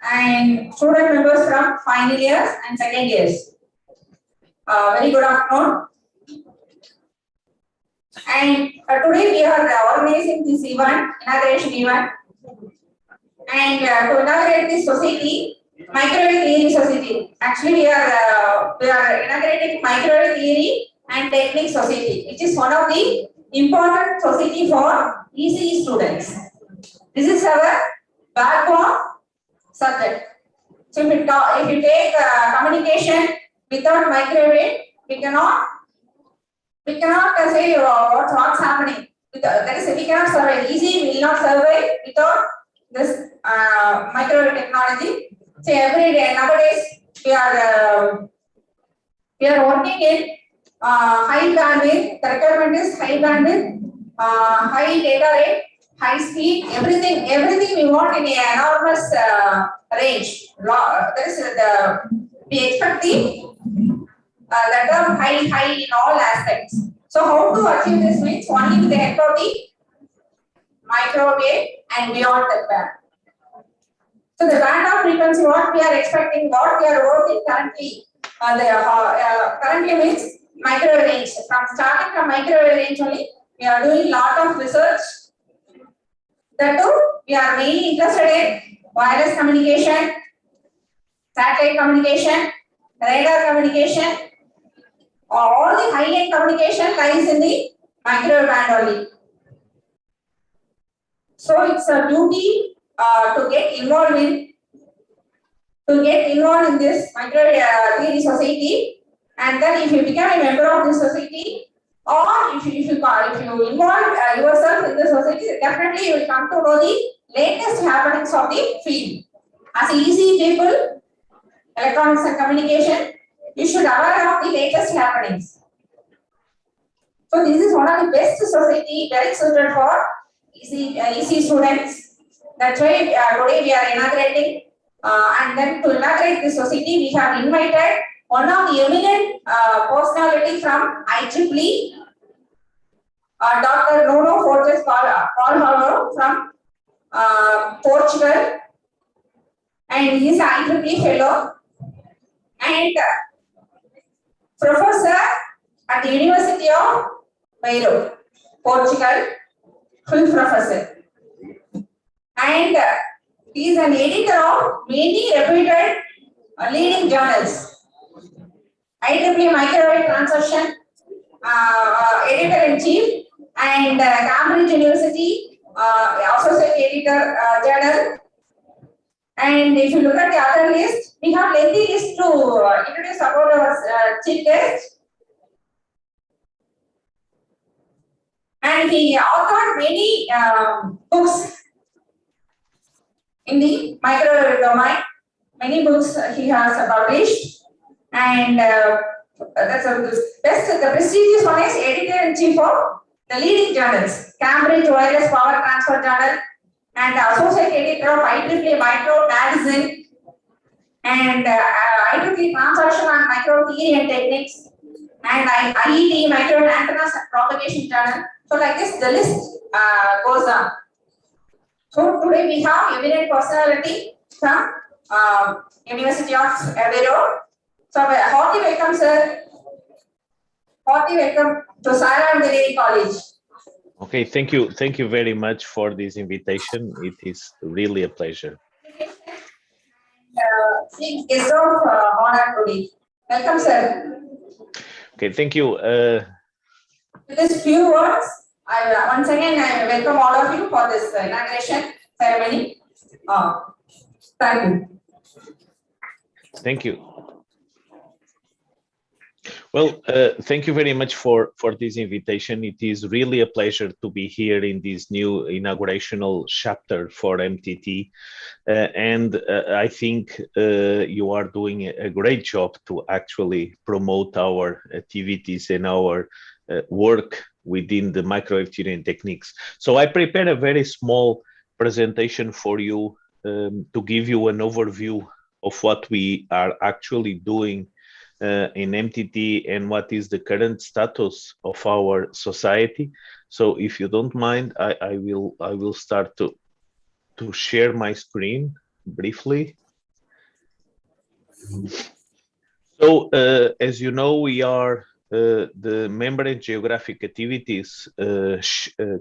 and student members from final years and second years. Very good afternoon. And today we are organizing this event, inauguration event, and to inaugurate this society, Microwave Theory Society. Actually, we are inaugurating Microwave Theory and Technique Society, which is one of the important society for ECE students. This is our backbone subject. So if you take communication without microwave, we cannot say what's happening. That is, we cannot survive. ECE will not survive without this microwave technology. So every day nowadays we are working in high bandwidth. The requirement is high bandwidth, high data rate, high speed. Everything we want in an enormous range. That is we expect the term high in all aspects. So how to achieve this means only with the help of the microwave and beyond that band. So the band of frequency, what we are expecting, what we are working currently, currently means microwave range. Starting from microwave range only, we are doing lot of research. That too, we are mainly interested in wireless communication, satellite communication, radar communication. All the high-end communication lies in the microwave band only. So it's a duty to get involved in this microwave theory society, and then if you become a member of this society, or if you involve yourself in the society, definitely you will come to know the latest happenings of the field. As ECE people, electronics and communication, you should aware of the latest happenings. So this is one of the best society, very suited for ECE students. That's why today we are inaugurating, and then to inaugurate this society, we have invited one of the eminent personality from IEEE, Dr. Nuno Fortes Paul from Portugal, and he is an IEEE fellow and professor at the University of Beirut, Portugal, full professor. And he is an editor of many reputed leading journals. IEEE Microwave Transition editor-in-chief, and Cambridge University associate editor journal. And if you look at the other list, we have lengthy list to introduce about our chief guest. And he authored many books in the microwave domain. Many books he has published, and that's the best. The prestigious one is editor-in-chief of the leading journals: Cambridge Wireless Power Transfer Journal, and associate editor of IEEE Micro Magazine, and IEEE Transaction on Micro Theory and Techniques, and IET Micro Antennas and Propagation Journal. So like this, the list goes on. So today we have eminent personality from University of Beirut. So hearty welcome, sir. Hearty welcome to Sairam College. Okay, thank you very much for this invitation. It is really a pleasure. Guest of honor today. Welcome, sir. Okay, thank you. With these few words, once again I welcome all of you for this inauguration ceremony. Thank you. Thank you. Well, thank you very much for this invitation. It is really a pleasure to be here in this new inaugurational chapter for MTT. And I think you are doing a great job to actually promote our activities and our work within the microwave theory and techniques. So I prepared a very small presentation for you to give you an overview of what we are actually doing in MTT and what is the current status of our society. So if you don't mind, I will start to share my screen briefly. So, as you know, we are the Member and Geographic Activities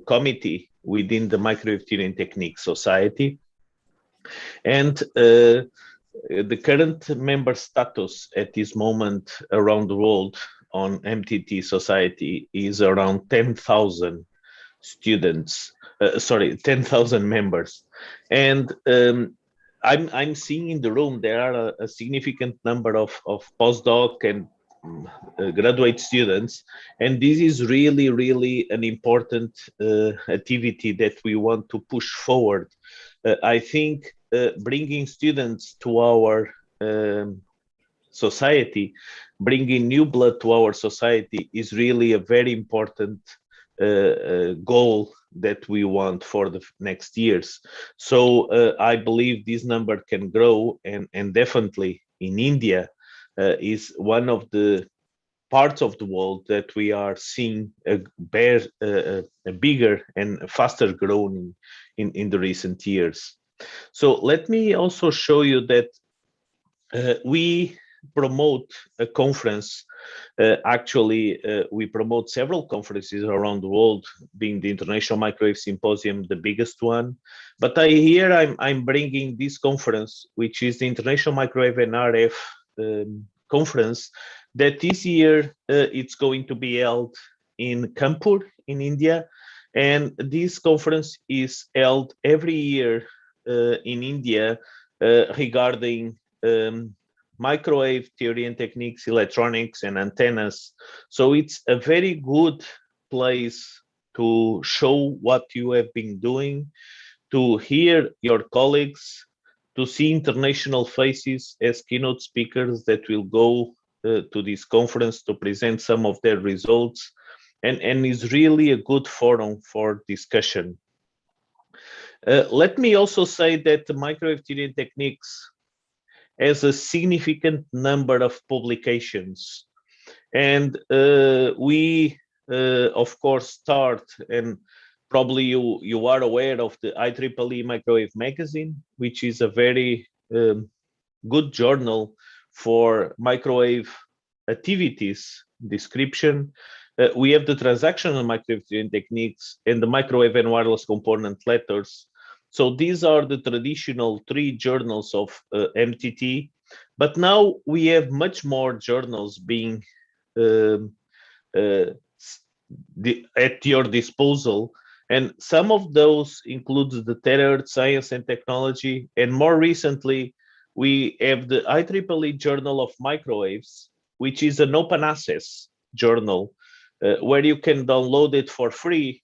Committee within the Microwave Theory Technique Society. And the current member status at this moment around the world on MTT Society is around 10,000 students, 10,000 members. And I'm seeing in the room there are a significant number of postdoc and graduate students, and this is really an important activity that we want to push forward. I think bringing students to our society, bringing new blood to our society is really a very important goal that we want for the next years. So I believe this number can grow, and definitely in India is one of the parts of the world that we are seeing a bigger and faster growing in the recent years. So let me also show you that we promote a conference. We promote several conferences around the world, being the International Microwave Symposium, the biggest one. But I'm bringing this conference, which is the International Microwave and RF conference, that this year it's going to be held in Kanpur in India. And this conference is held every year in India regarding microwave theory and techniques, electronics, and antennas. So it's a very good place to show what you have been doing, to hear your colleagues, to see international faces as keynote speakers that will go to this conference to present some of their results, and is really a good forum for discussion. Let me also say that the microwave theory and techniques has a significant number of publications. And we, of course, start, and probably you are aware of the IEEE Microwave Magazine, which is a very good journal for microwave activities description. We have the transactional microwave techniques and the microwave and wireless component letters. So these are the traditional 3 journals of MTT, but now we have much more journals being at your disposal. And some of those include the Terahertz Science and Technology. And more recently, we have the IEEE Journal of Microwaves, which is an open access journal where you can download it for free,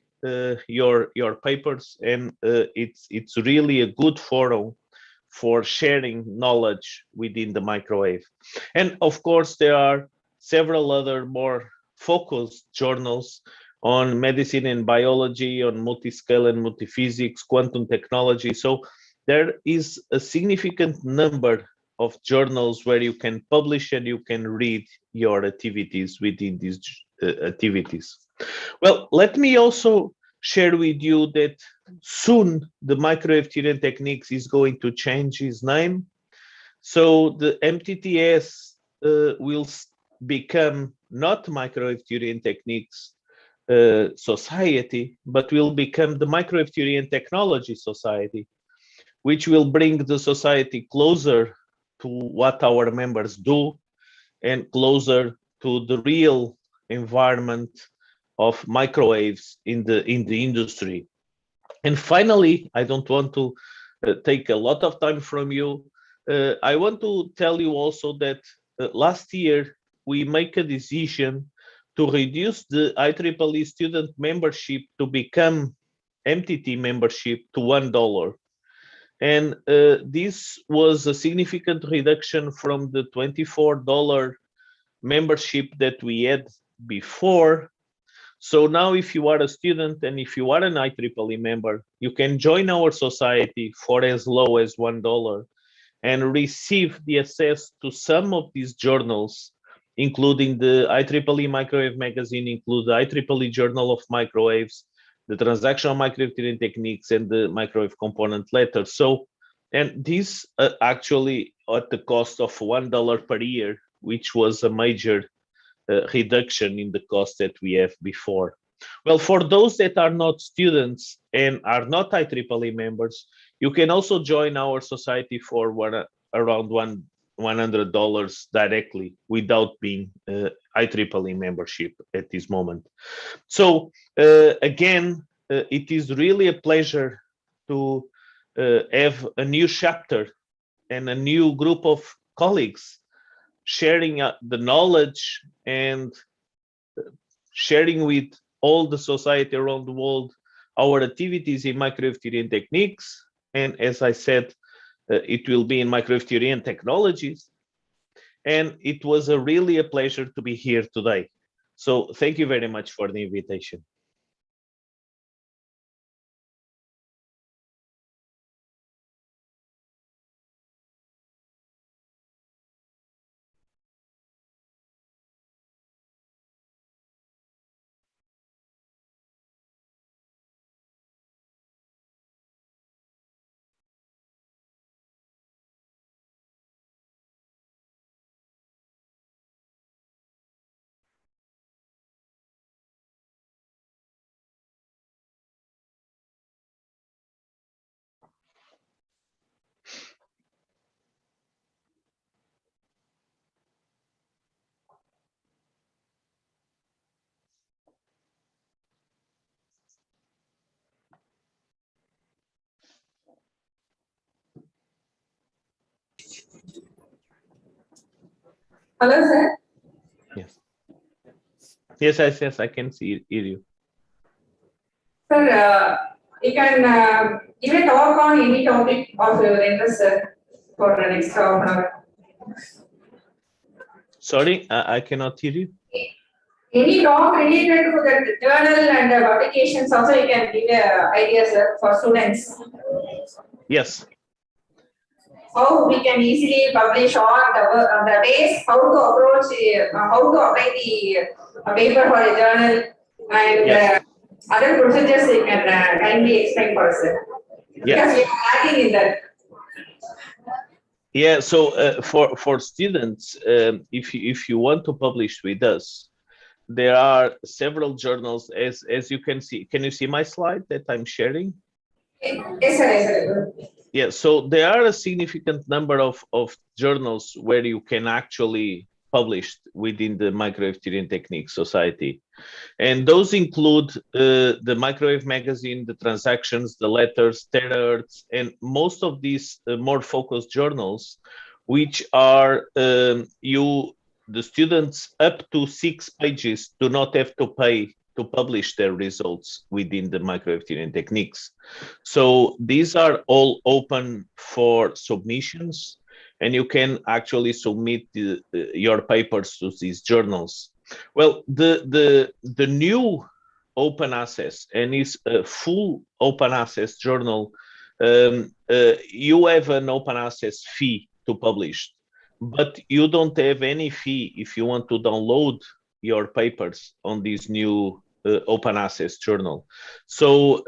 your papers, and it's really a good forum for sharing knowledge within the microwave. And of course, there are several other more focused journals on medicine and biology, on multiscale and multiphysics, quantum technology. So there is a significant number of journals where you can publish and you can read your activities within these activities. Well, let me also share with you that soon the Microwave Theory and Techniques is going to change its name. So the MTTS will become not Microwave Theory and Techniques Society, but will become the Microwave Theory and Technology Society, which will bring the society closer to what our members do and closer to the real environment of microwaves in the industry. And finally, I don't want to take a lot of time from you. I want to tell you also that last year we make a decision to reduce the IEEE student membership to become MTT membership to $1. And this was a significant reduction from the $24 membership that we had before. So now if you are a student and if you are an IEEE member, you can join our society for as low as $1 and receive the access to some of these journals, including the IEEE Microwave Magazine, include the IEEE Journal of Microwaves, the Transactional Microwave Theory Techniques, and the Microwave Component Letter. So, and this actually at the cost of $1 per year, which was a major reduction in the cost that we have before. Well, for those that are not students and are not IEEE members, you can also join our society for around $100 directly without being IEEE membership at this moment. So again, it is really a pleasure to have a new chapter and a new group of colleagues sharing the knowledge and sharing with all the society around the world our activities in microwave theory and techniques. And as I said, it will be in microwave theory and technologies. And it was really a pleasure to be here today. So thank you very much for the invitation. Hello, sir. Yes. Yes, I can hear you. Sir, you can give a talk on any topic of your interest, sir, for the next half an hour. Sorry, I cannot hear you. Any talk related to the journal and the publications also you can give ideas, sir, for students. Yes. How we can easily publish on the ways, how to approach, how to apply the paper for a journal, and Yes. other procedures you can kindly explain for us, sir. Because we are lacking in that. Yeah, so for students, if you want to publish with us, there are several journals, as you can see. Can you see my slide that I'm sharing? Yes, sir. Yes, sir. Yeah, so there are a significant number of journals where you can actually publish within the Microwave Theory and Techniques Society. And those include the Microwave Magazine, the Transactions, the Letters, Terahertz, and most of these more focused journals, which are the students up to 6 pages do not have to pay to publish their results within the Microwave Theory and Techniques. So these are all open for submissions, and you can actually submit your papers to these journals. Well, the new open access, and it's a full open access journal, you have an open access fee to publish, but you don't have any fee if you want to download your papers on this new open access journal. So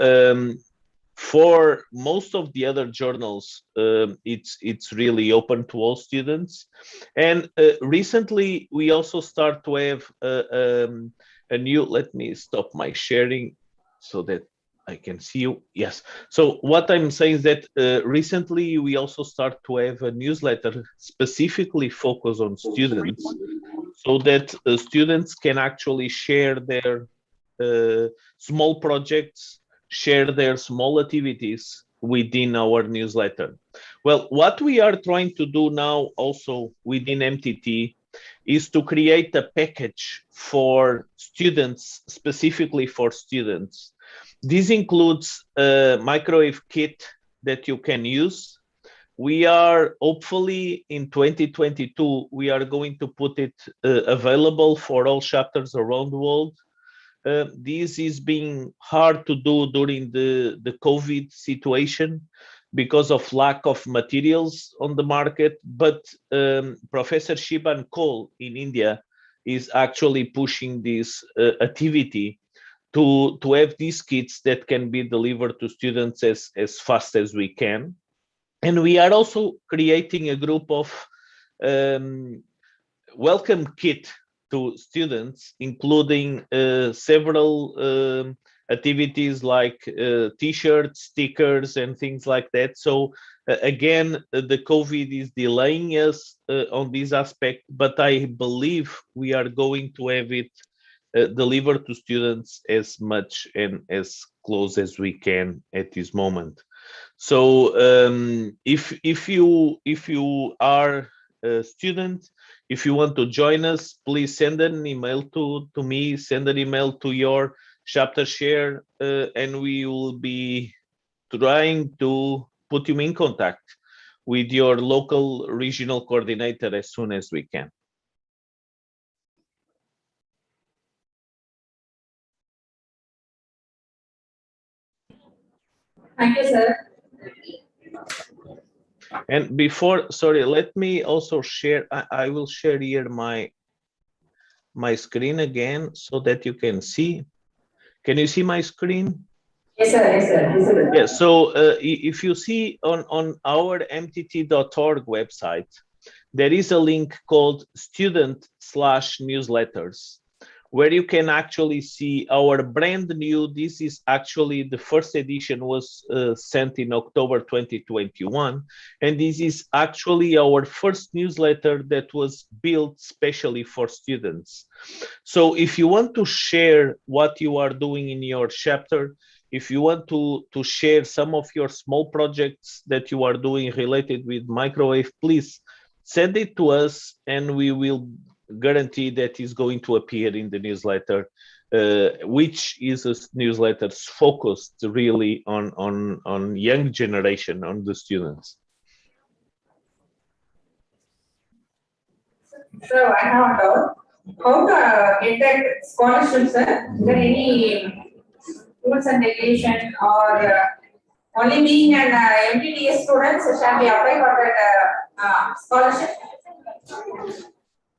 for most of the other journals, it's really open to all students. And recently, we also start to have a new, let me stop my sharing so that I can see you. Yes. So what I'm saying is that recently, we also start to have a newsletter specifically focused on students, so that students can actually share their small projects, share their small activities within our newsletter. Well, what we are trying to do now also within MTT is to create a package for students, specifically for students. This includes a microwave kit that you can use. We are hopefully in 2022, we are going to put it available for all chapters around the world. This is being hard to do during the COVID situation because of lack of materials on the market. But Professor Shiban Cole in India is actually pushing this activity to have these kits that can be delivered to students as fast as we can. And we are also creating a group of welcome kit to students, including several activities like t-shirts, stickers, and things like that. So again, the COVID is delaying us on this aspect, but I believe we are going to have it delivered to students as much and as close as we can at this moment. So if you are a student, if you want to join us, please send an email to me, send an email to your chapter share, and we will be trying to put you in contact with your local regional coordinator as soon as we can. Thank you, sir. And before, sorry, let me also share, I will share here my screen again so that you can see. Can you see my screen? Yes, sir. Yes, sir. Yeah, so if you see on our mtt.org website, there is a link called student/newsletters, where you can actually see our brand new, this is actually the first edition was sent in October 2021. And this is actually our first newsletter that was built specially for students. So if you want to share what you are doing in your chapter, if you want to share some of your small projects that you are doing related with microwave, please send it to us and we will guarantee that is going to appear in the newsletter, which is a newsletter focused really on young generation, on the students. So I have a doubt. How to get that scholarship, sir? Is there any rules and regulation, or only being an MTTS student shall be apply for that scholarship?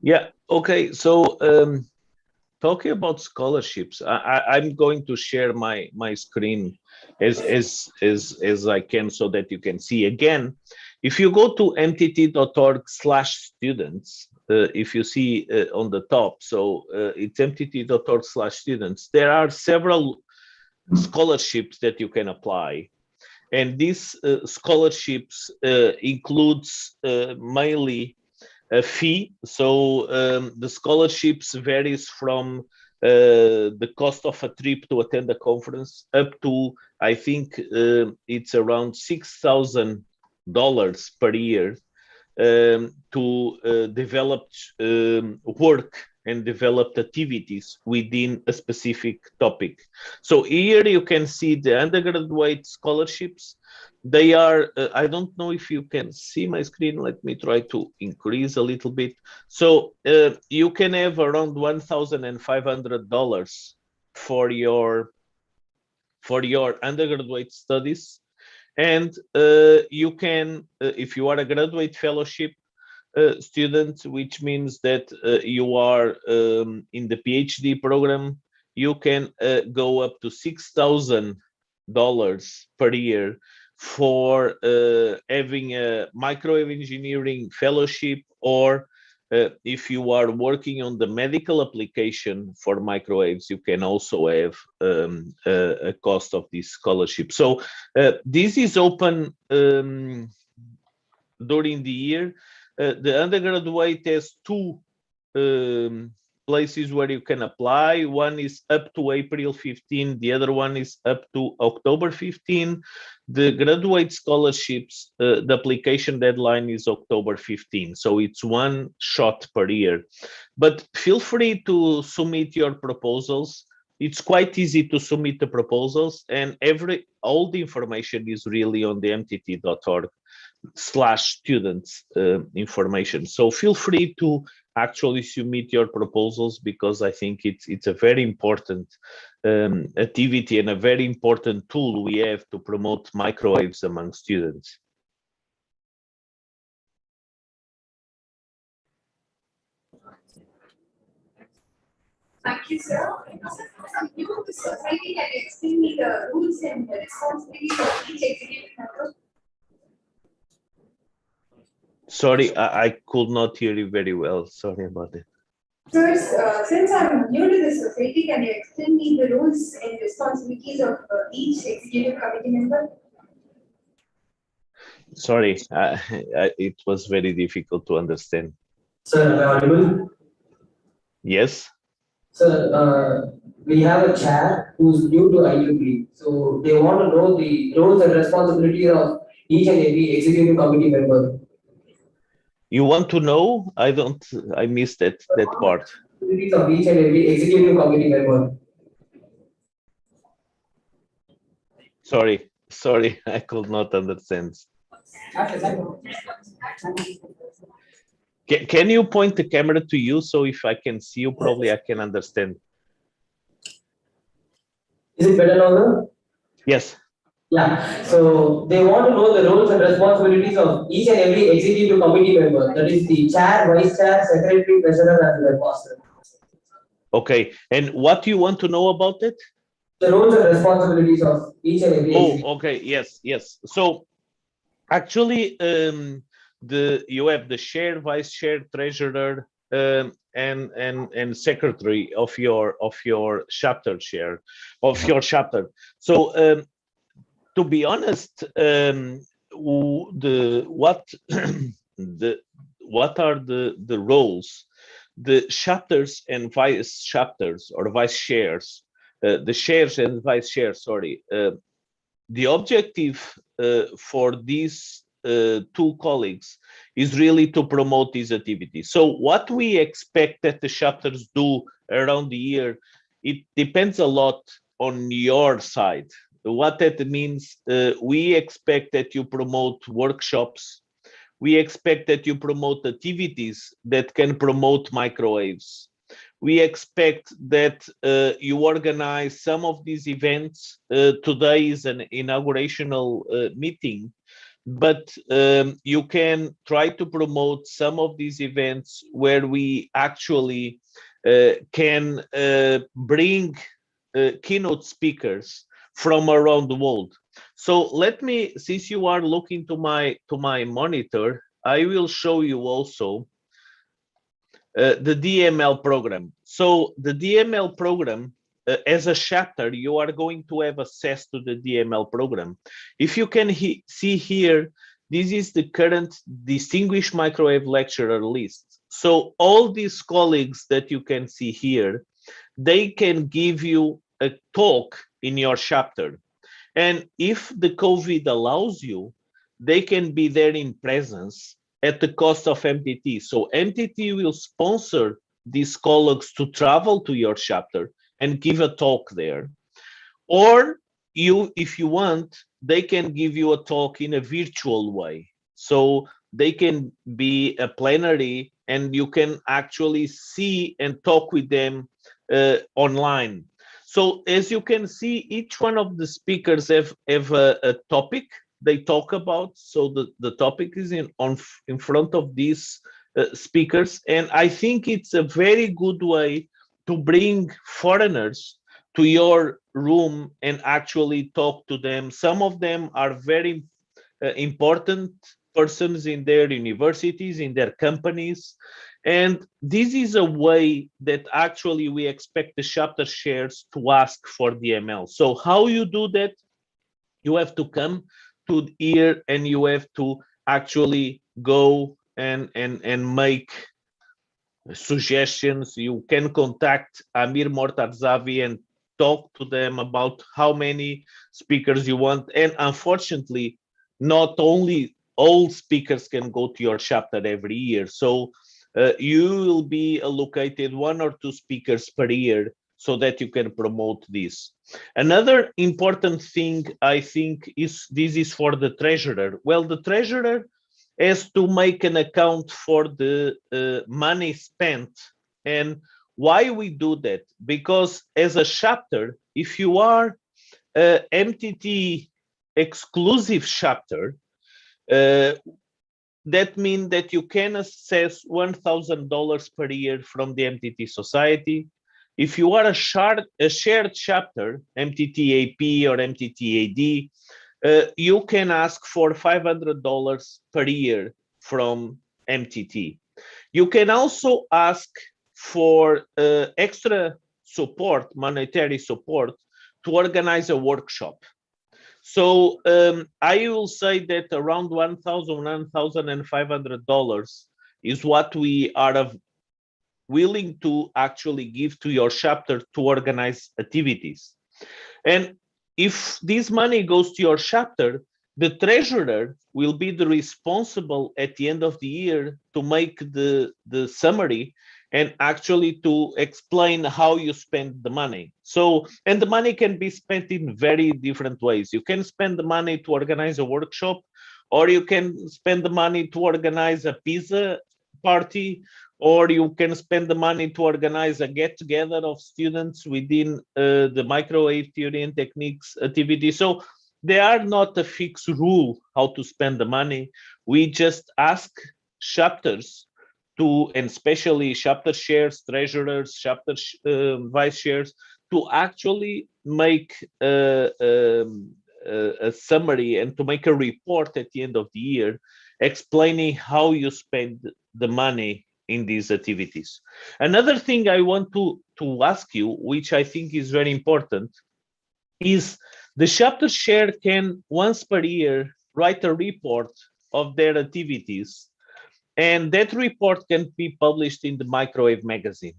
Yeah, okay, so talking about scholarships, I'm going to share my screen as I can so that you can see. Again, if you go to mtt.org/students, if you see on the top, so it's mtt.org/students, there are several scholarships that you can apply. And these scholarships includes mainly a fee. So the scholarships varies from the cost of a trip to attend a conference up to, I think it's around $6,000 per year to develop work and developed activities within a specific topic. So here you can see the undergraduate scholarships. They are, I don't know if you can see my screen. Let me try to increase a little bit. So you can have around $1,500 for your undergraduate studies. And you can, if you are a graduate fellowship student, which means that you are in the PhD program, you can go up to $6,000 per year for having a microwave engineering fellowship, or if you are working on the medical application for microwaves, you can also have a cost of this scholarship. So this is open during the year. The undergraduate has two places where you can apply. One is up to April 15, the other one is up to October 15. The graduate scholarships, the application deadline is October 15, so it's one shot per year. But feel free to submit your proposals. It's quite easy to submit the proposals, and all the information is really on the mtt.org/students information. So feel free to actually submit your proposals, because I think it's a very important activity and a very important tool we have to promote microwaves among students. Thank you, sir. You know, the society can explain me the rules and the responsibilities of each executive member. Sorry, I could not hear you very well. Sorry about it. Sir, since I'm new to this society, can you explain me the roles and responsibilities of each executive committee member? Sorry, it was very difficult to understand. Sir, am I audible? Yes. Sir, we have a chair who's new to IUP, so they want to know the roles and responsibilities of each and every executive committee member. You want to know? I missed that part. Responsibilities of each and every executive committee member. Sorry, I could not understand. Can you point the camera to you so if I can see you, probably I can understand. Is it better now, sir? Yes. Yeah, so they want to know the roles and responsibilities of each and every executive committee member. That is the chair, vice chair, secretary, treasurer, and the pastor. Okay, and what do you want to know about it? The roles and responsibilities of each and every executive. Okay, yes. So actually, you have the chair, vice chair, treasurer, and secretary of your chapter chair of your chapter. So to be honest, what are the roles? The chapters and vice chapters or vice chairs, the chairs and vice chairs. Sorry, the objective for these two colleagues is really to promote these activities. So what we expect that the chapters do around the year, it depends a lot on your side. What that means, we expect that you promote workshops. We expect that you promote activities that can promote microwaves. We expect that you organize some of these events. Today is an inaugurational meeting, but you can try to promote some of these events where we actually can bring keynote speakers from around the world. So let me, since you are looking to my monitor, I will show you also the DML program. So the DML program, as a chapter, you are going to have access to the DML program. If you can see here, this is the current distinguished microwave lecturer list. So all these colleagues that you can see here, they can give you a talk in your chapter. And if the COVID allows you, they can be there in presence at the cost of MTT. So MTT will sponsor these colleagues to travel to your chapter and give a talk there. Or you, if you want, they can give you a talk in a virtual way. So they can be a plenary and you can actually see and talk with them online. So as you can see, each one of the speakers have a topic they talk about. So the topic is in front of these speakers. And I think it's a very good way to bring foreigners to your room and actually talk to them. Some of them are very important persons in their universities, in their companies. And this is a way that actually we expect the chapter chairs to ask for DML. So how you do that? You have to come to here and you have to actually go and make suggestions. You can contact Amir Mortarzavi and talk to them about how many speakers you want. And unfortunately, not only all speakers can go to your chapter every year. So you will be allocated 1 or 2 speakers per year so that you can promote this. Another important thing, I think, is this is for the treasurer. Well, the treasurer has to make an account for the money spent. And why we do that? Because as a chapter, if you are a MTT exclusive chapter, that means that you can access $1,000 per year from the MTT Society. If you are a shared chapter, MTT-AP or MTT-AD, you can ask for $500 per year from MTT. You can also ask for extra support, monetary support, to organize a workshop. So I will say that around $1,500 is what we are willing to actually give to your chapter to organize activities. And if this money goes to your chapter, the treasurer will be the responsible at the end of the year to make the summary and actually to explain how you spend the money. So, and the money can be spent in very different ways. You can spend the money to organize a workshop, or you can spend the money to organize a pizza party, or you can spend the money to organize a get-together of students within the microwave theory and techniques activity. So there are not a fixed rule how to spend the money. We just ask chapters to, and especially chapter chairs, treasurers, chapter vice chairs, to actually make a summary and to make a report at the end of the year explaining how you spend the money in these activities. Another thing I want to ask you, which I think is very important, is the chapter chair can once per year write a report of their activities, and that report can be published in the Microwave magazine.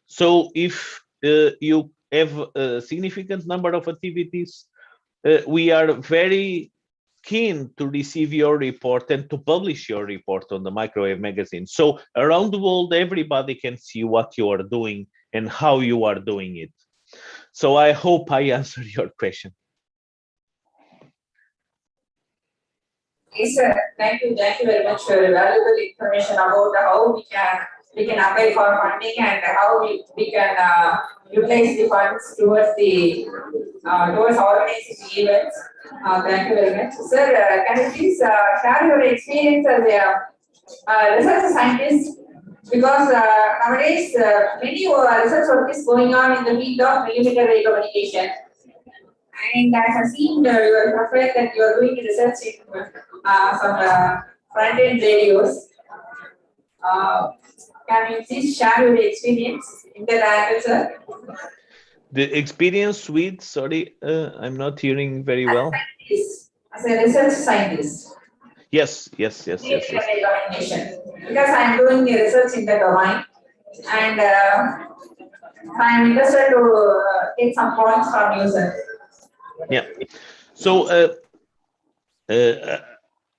So if you have a significant number of activities, we are very keen to receive your report and to publish your report on the Microwave magazine. So around the world, everybody can see what you are doing and how you are doing it. So I hope I answered your question. Yes, sir. Thank you very much for valuable information about how we can apply for funding and how we can utilize the funds towards the towards organizing the events. Thank you very much, sir. Can you please share your experience as a research scientist? Because nowadays many research work is going on in the field of millimeter wave communication. And I have seen your profile that you are doing research in some front-end radios. Can you please share your experience in that angle, sir? The experience with, sorry, I'm not hearing very well. As a research scientist. Yes. Because I'm doing the research in the domain, and I'm interested to get some points from you, sir. Yeah. So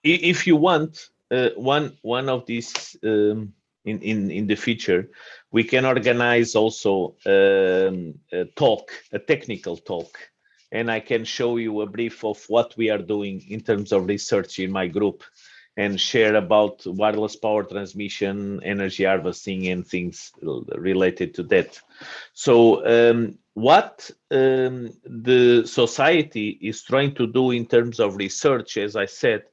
if you want one of these in the future, we can organize also a talk, a technical talk, and I can show you a brief of what we are doing in terms of research in my group, and share about wireless power transmission, energy harvesting, and things related to that. So what the society is trying to do in terms of research, as I said,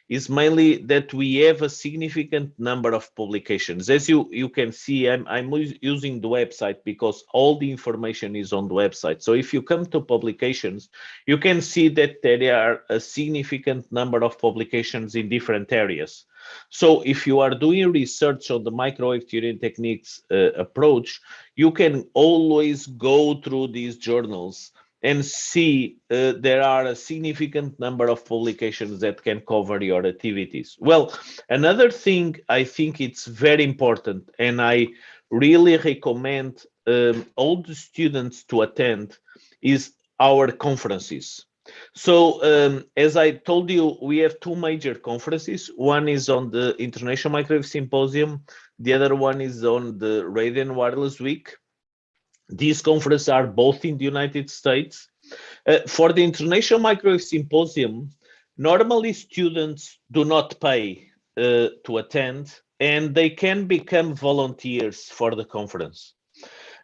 is mainly that we have a significant number of publications. As you can see, I'm using the website because all the information is on the website. So if you come to publications, you can see that there are a significant number of publications in different areas. So if you are doing research on the microwave theory and techniques approach, you can always go through these journals and see there are a significant number of publications that can cover your activities. Well, another thing I think it's very important, and I really recommend all the students to attend, is our conferences. So as I told you, we have two major conferences. One is on the International Microwave Symposium. The other one is on the Radio and Wireless Week. These conferences are both in the United States. For the International Microwave Symposium, normally students do not pay to attend, and they can become volunteers for the conference.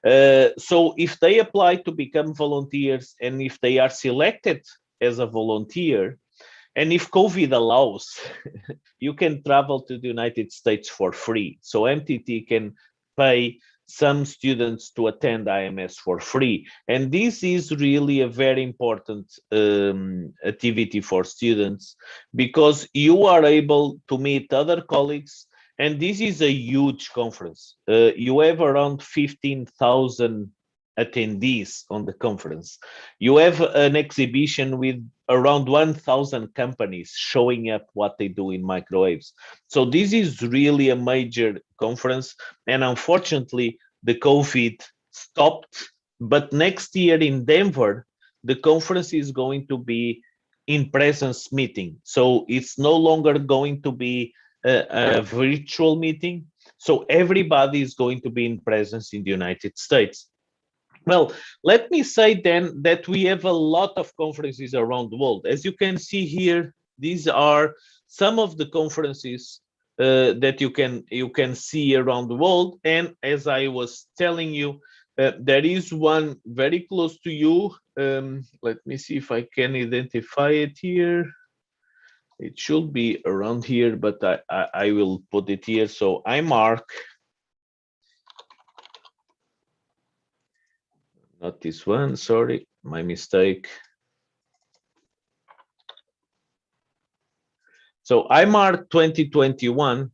So if they apply to become volunteers, and if they are selected as a volunteer, and if COVID allows, you can travel to the United States for free. So MTT can pay some students to attend IMS for free. And this is really a very important activity for students, because you are able to meet other colleagues. And this is a huge conference. You have around 15,000 attendees on the conference. You have an exhibition with around 1,000 companies showing up what they do in microwaves. So this is really a major conference. And unfortunately, the COVID stopped. But next year in Denver, the conference is going to be in presence meeting. So it's no longer going to be a virtual meeting. So everybody is going to be in presence in the United States. Well, let me say then that we have a lot of conferences around the world. As you can see here, these are some of the conferences that you can see around the world. And as I was telling you, there is one very close to you. Let me see if I can identify it here. It should be around here, but I will put it here. So I mark. Not this one, sorry, my mistake. So IMAR 2021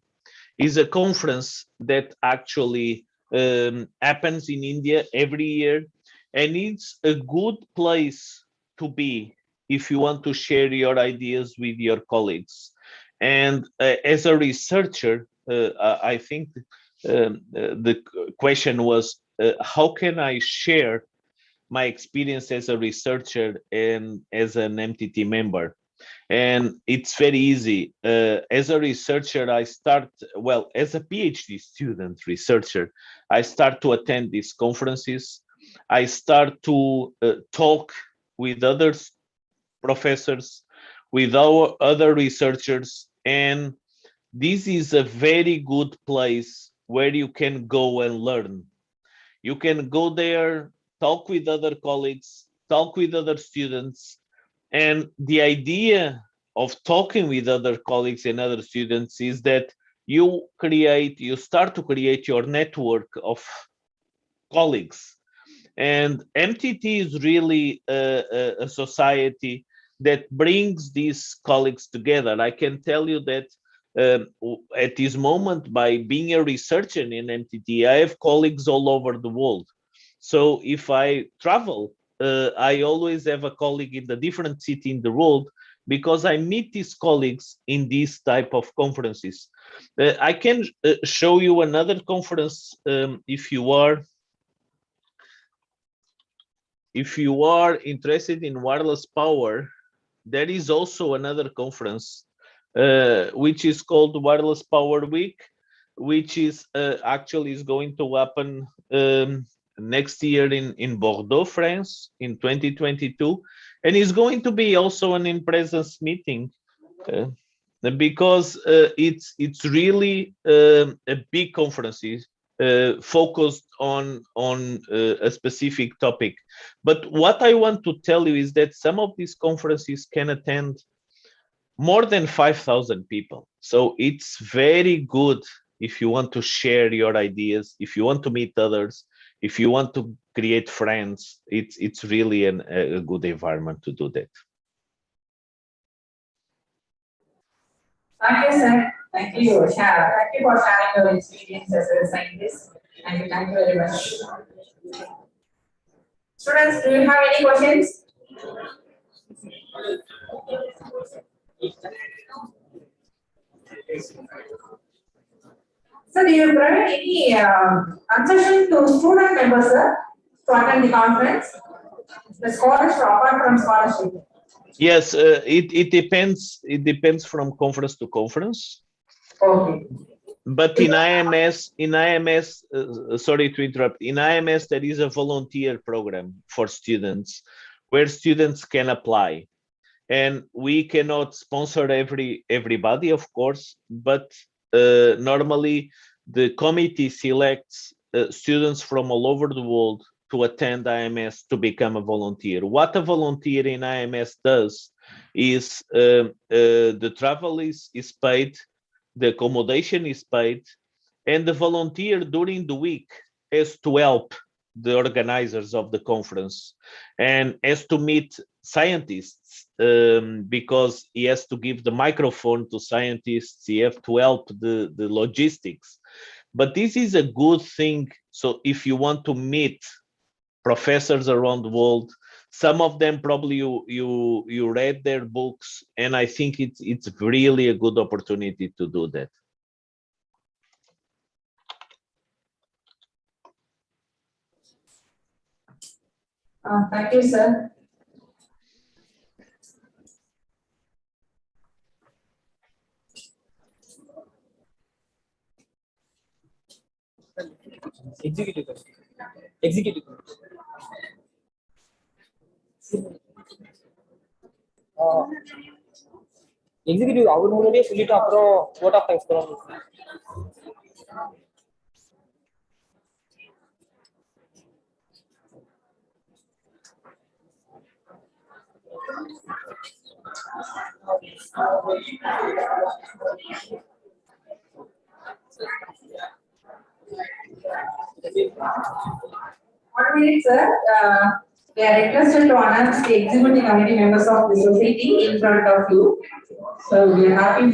is a conference that actually happens in India every year, and it's a good place to be if you want to share your ideas with your colleagues. And as a researcher, I think the question was, how can I share my experience as a researcher and as an MTT member? And it's very easy. As a researcher, I start, well, as a PhD student researcher, I start to attend these conferences. I start to talk with other professors, with our other researchers, and this is a very good place where you can go and learn. You can go there, talk with other colleagues, talk with other students. And the idea of talking with other colleagues and other students is that you start to create your network of colleagues. And MTT is really a society that brings these colleagues together. I can tell you that at this moment, by being a researcher in MTT, I have colleagues all over the world. So if I travel, I always have a colleague in the different city in the world, because I meet these colleagues in these type of conferences. I can show you another conference if you are interested in wireless power. There is also another conference which is called Wireless Power Week, which is actually is going to happen next year in Bordeaux, France, in 2022, and is going to be also an in-presence meeting because it's really a big conference focused on a specific topic. But what I want to tell you is that some of these conferences can attend more than 5,000 people. So it's very good if you want to share your ideas, if you want to meet others, if you want to create friends. It's really a good environment to do that. Thank you, sir. Thank you, Shara. Thank you for sharing your experience as a scientist. And thank you very much. Students, do you have any questions? So, do you provide any concession to student members, sir, to attend the conference? The scholarship, apart from scholarship. Yes, it depends. It depends from conference to conference. Okay. But in IMS, sorry to interrupt. In IMS, there is a volunteer program for students, where students can apply, and we cannot sponsor everybody, of course. But normally, the committee selects students from all over the world to attend IMS to become a volunteer. What a volunteer in IMS does is the travel is paid, the accommodation is paid, and the volunteer during the week has to help the organizers of the conference and has to meet scientists because he has to give the microphone to scientists. He has to help the logistics. But this is a good thing. So if you want to meet professors around the world, some of them probably you read their books, and I think it's really a good opportunity to do that. Thank you, sir. Executive. Executive அவர் முன்னாடியே சொல்லிட்டு அப்புறம் vote of thanks பண்ணணும். One minute, sir. We are requested to announce the executive committee members of the society in front of you. So we are happy.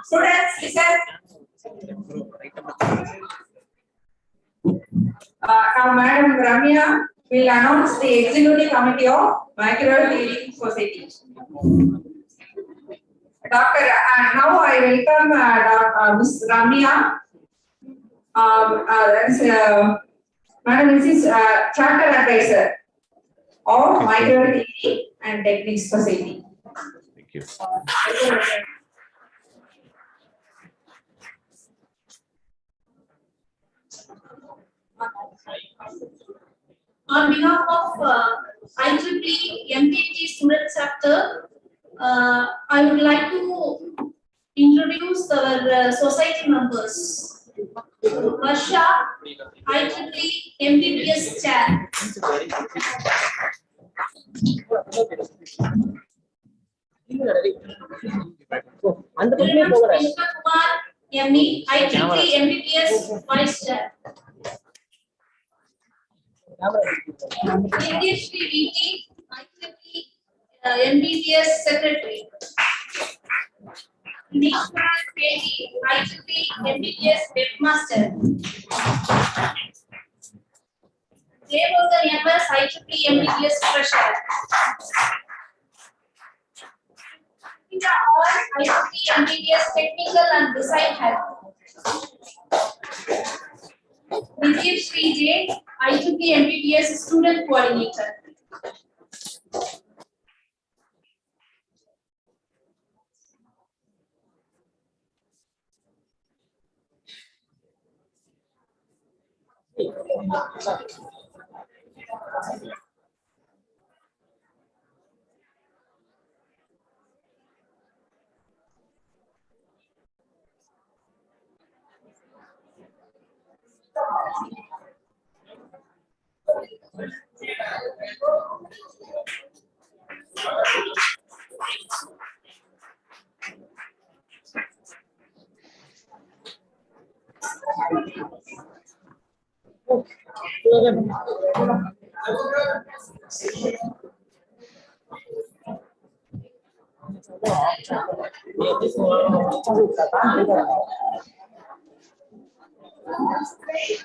Students, listen. Now, Madam Ramya will announce the executive committee of Microbial Healing Society. Doctor, now I welcome Ms. Ramya. Madam, this is Charter Advisor of Microbial Healing and Techniques Society. Thank you. On behalf of IEEE MTT Student Chapter, I would like to introduce our society members. Varsha, IEEE MTTS Chair. Venkata Kumar, ME, IEEE MTTS Vice Chair. Shri VT, IEEE MTTS Secretary. Nishma Pedi, IEEE MTTS Headmaster. Devogan MS, IEEE MTTS Treasurer. These are all IEEE MTTS Technical and Design Head. Vijay Shri J, IEEE MTTS Student Coordinator.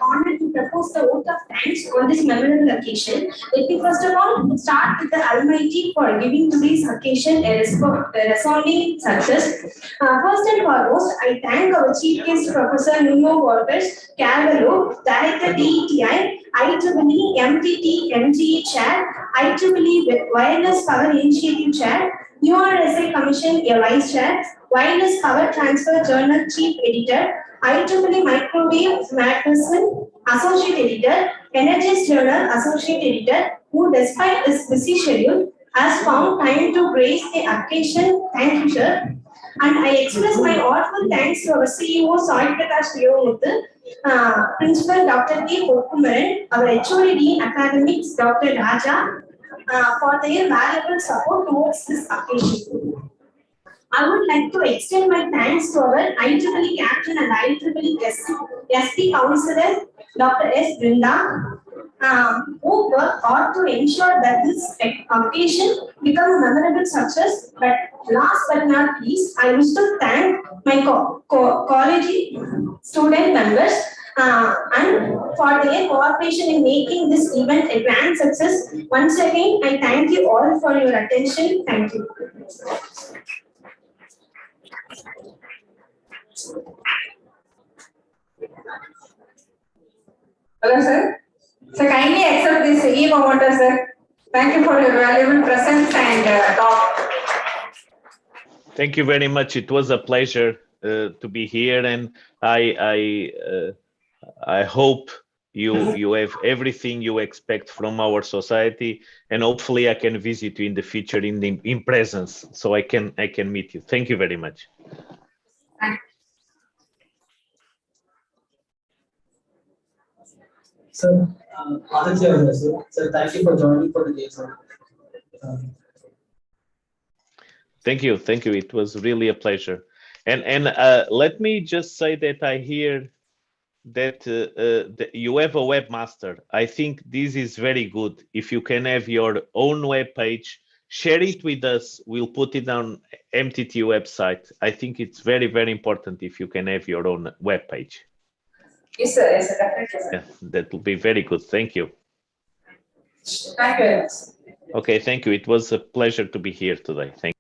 Honored to propose the vote of thanks on this memorable occasion. Let me first of all start with the Almighty for giving today's occasion a resounding success. First and foremost, I thank our Chief Guest Professor Nuno Borges Carvalho, Director DETI, IEEE MTT MGE Chair, IEEE Wireless Power Initiative Chair, URSA Commission a Vice Chair, Wireless Power Transfer Journal Chief Editor, IEEE Microwave Magazine Associate Editor, Energies Journal Associate Editor, who despite his busy schedule has found time to grace the occasion. Thank you, sir. And I express my heartfelt thanks to our CEO, Sai Prakash Leomuthu, Principal Dr. K. Pokumaran, our HOD Dean Academics, Dr. Raja, for their valuable support towards this occasion. I would like to extend my thanks to our IEEE captain and IEEE SP counselor, Dr. S. Brinda, who worked hard to ensure that this occasion becomes a memorable success. But last but not least, I wish to thank my college student members and for their cooperation in making this event a grand success. Once again, I thank you all for your attention. Thank you. Hello, sir. So kindly accept this e-promoter, sir. Thank you for your valuable presence and talk. Thank you very much. It was a pleasure to be here, and I hope you have everything you expect from our society, and hopefully I can visit you in the future in presence, so I can meet you. Thank you very much. Sir, Aditya, sir, thank you for joining for the day, sir. Thank you. It was really a pleasure. And let me just say that I hear that you have a webmaster. I think this is very good. If you can have your own web page, share it with us. We'll put it on MTT website. I think it's very, very important if you can have your own web page. Yes, sir. Yes, sir. Definitely, sir. Yeah, that will be very good. Thank you. Thank you very much. Okay, thank you. It was a pleasure to be here today. Thank you.